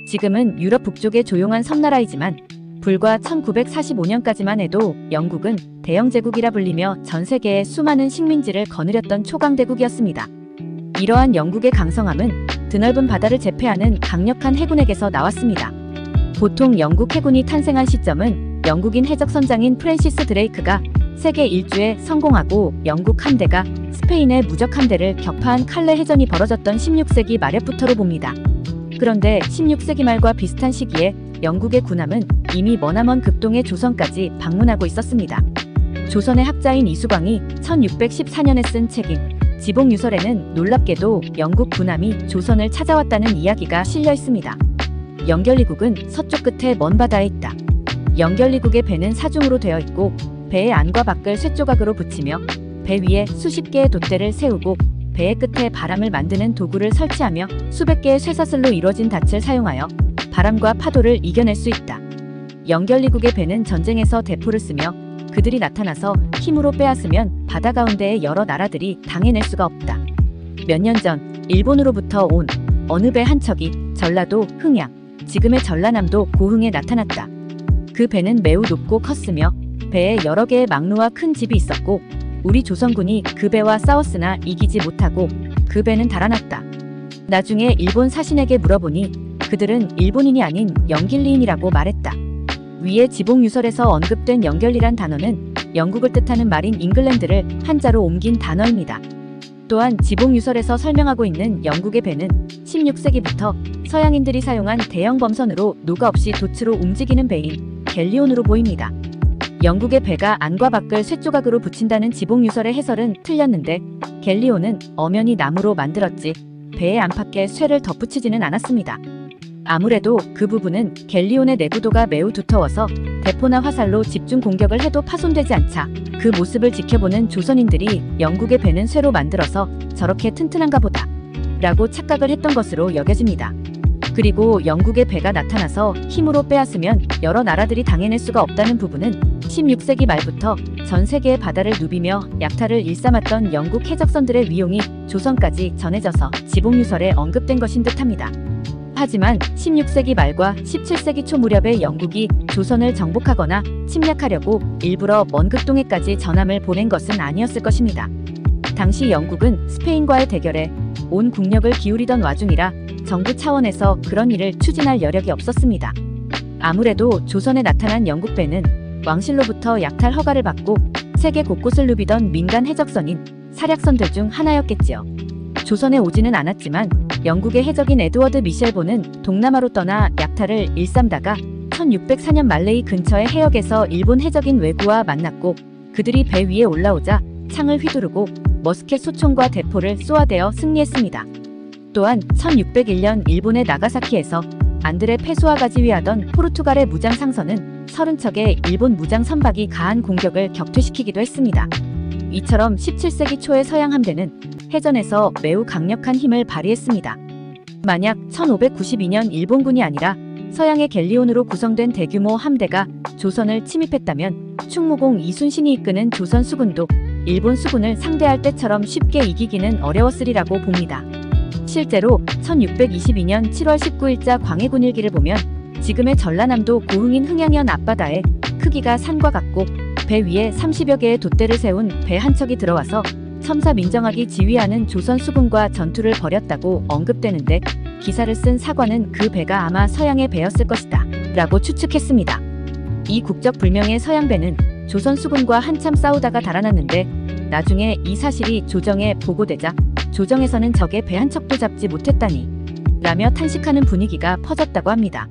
지금은 유럽 북쪽의 조용한 섬나라이지만 불과 1945년까지만 해도 영국은 대영 제국이라 불리며 전 세계의 수많은 식민지를 거느렸던 초강대국이었습니다. 이러한 영국의 강성함은 드넓은 바다를 제패하는 강력한 해군에게서 나왔습니다. 보통 영국 해군이 탄생한 시점은 영국인 해적선장인 프랜시스 드레이크가 세계 일주에 성공하고 영국 함대가 스페인의 무적 함대를 격파한 칼레 해전이 벌어졌던 16세기 말에부터로 봅니다. 그런데 16세기 말과 비슷한 시기에 영국의 군함은 이미 머나먼 극동의 조선까지 방문하고 있었습니다. 조선의 학자인 이수광이 1614년에 쓴 책인 지봉유설에는 놀랍게도 영국 군함이 조선을 찾아왔다는 이야기가 실려 있습니다. 영결리국은 서쪽 끝에 먼 바다에 있다. 영결리국의 배는 사중으로 되어 있고 배의 안과 밖을 쇠조각으로 붙이며 배 위에 수십 개의 돛대를 세우고 배의 끝에 바람을 만드는 도구를 설치하며 수백 개의 쇠사슬로 이루어진 닻을 사용하여 바람과 파도를 이겨낼 수 있다. 영결리국의 배는 전쟁에서 대포를 쓰며 그들이 나타나서 힘으로 빼앗으면 바다 가운데의 여러 나라들이 당해낼 수가 없다. 몇 년 전 일본으로부터 온 어느 배 한 척이 전라도 흥양, 지금의 전라남도 고흥에 나타났다. 그 배는 매우 높고 컸으며 배에 여러 개의 막루와 큰 집이 있었고 우리 조선군이 그 배와 싸웠으나 이기지 못하고 그 배는 달아났다. 나중에 일본 사신에게 물어보니 그들은 일본인이 아닌 영길리인이라고 말했다. 위에 지봉유설에서 언급된 영결리란 단어는 영국을 뜻하는 말인 잉글랜드를 한자로 옮긴 단어입니다. 또한 지봉유설에서 설명하고 있는 영국의 배는 16세기부터 서양인들이 사용한 대형 범선으로 노가 없이 돛으로 움직이는 배인 갤리온으로 보입니다. 영국의 배가 안과 밖을 쇠조각으로 붙인다는 지봉유설의 해설은 틀렸는데 갤리온은 엄연히 나무로 만들었지 배의 안팎에 쇠를 덧붙이지는 않았습니다. 아무래도 그 부분은 갤리온의 내구도가 매우 두터워서 대포나 화살로 집중 공격을 해도 파손되지 않자 그 모습을 지켜보는 조선인들이 영국의 배는 쇠로 만들어서 저렇게 튼튼한가 보다 라고 착각을 했던 것으로 여겨집니다. 그리고 영국의 배가 나타나서 힘으로 빼앗으면 여러 나라들이 당해낼 수가 없다는 부분은 16세기 말부터 전 세계의 바다를 누비며 약탈을 일삼았던 영국 해적선들의 위용이 조선까지 전해져서 지봉유설에 언급된 것인 듯합니다. 하지만 16세기 말과 17세기 초 무렵에 영국이 조선을 정복하거나 침략하려고 일부러 먼 극동에까지 전함을 보낸 것은 아니었을 것입니다. 당시 영국은 스페인과의 대결에 온 국력을 기울이던 와중이라 정부 차원에서 그런 일을 추진할 여력이 없었습니다. 아무래도 조선에 나타난 영국 배는 왕실로부터 약탈 허가를 받고 세계 곳곳을 누비던 민간 해적선인 사략선들 중 하나였겠지요. 조선에 오지는 않았지만 영국의 해적인 에드워드 미셸보는 동남아로 떠나 약탈을 일삼다가 1604년 말레이 근처의 해역에서 일본 해적인 외구와 만났고 그들이 배 위에 올라오자 창을 휘두르고 머스켓 소총과 대포를 쏘아대어 승리했습니다. 또한 1601년 일본의 나가사키에서 안드레 페소아가 지휘하던 포르투갈의 무장 상선은 30척의 일본 무장 선박이 가한 공격을 격퇴시키기도 했습니다. 이처럼 17세기 초의 서양 함대는 해전에서 매우 강력한 힘을 발휘했습니다. 만약 1592년 일본군이 아니라 서양의 갤리온으로 구성된 대규모 함대가 조선을 침입했다면 충무공 이순신이 이끄는 조선 수군도 일본 수군을 상대할 때처럼 쉽게 이기기는 어려웠으리라고 봅니다. 실제로 1622년 7월 19일자 광해군일기를 보면 지금의 전라남도 고흥인 흥양현 앞바다에 크기가 산과 같고 배 위에 30여 개의 돛대를 세운 배 한 척이 들어와서 첨사 민정학이 지휘하는 조선 수군과 전투를 벌였다고 언급되는데 기사를 쓴 사관은 그 배가 아마 서양의 배였을 것이다 라고 추측했습니다. 이 국적불명의 서양 배는 조선 수군과 한참 싸우다가 달아났는데 나중에 이 사실이 조정에 보고되자 조정에서는 적의 배 한 척도 잡지 못했다니 라며 탄식하는 분위기가 퍼졌다고 합니다.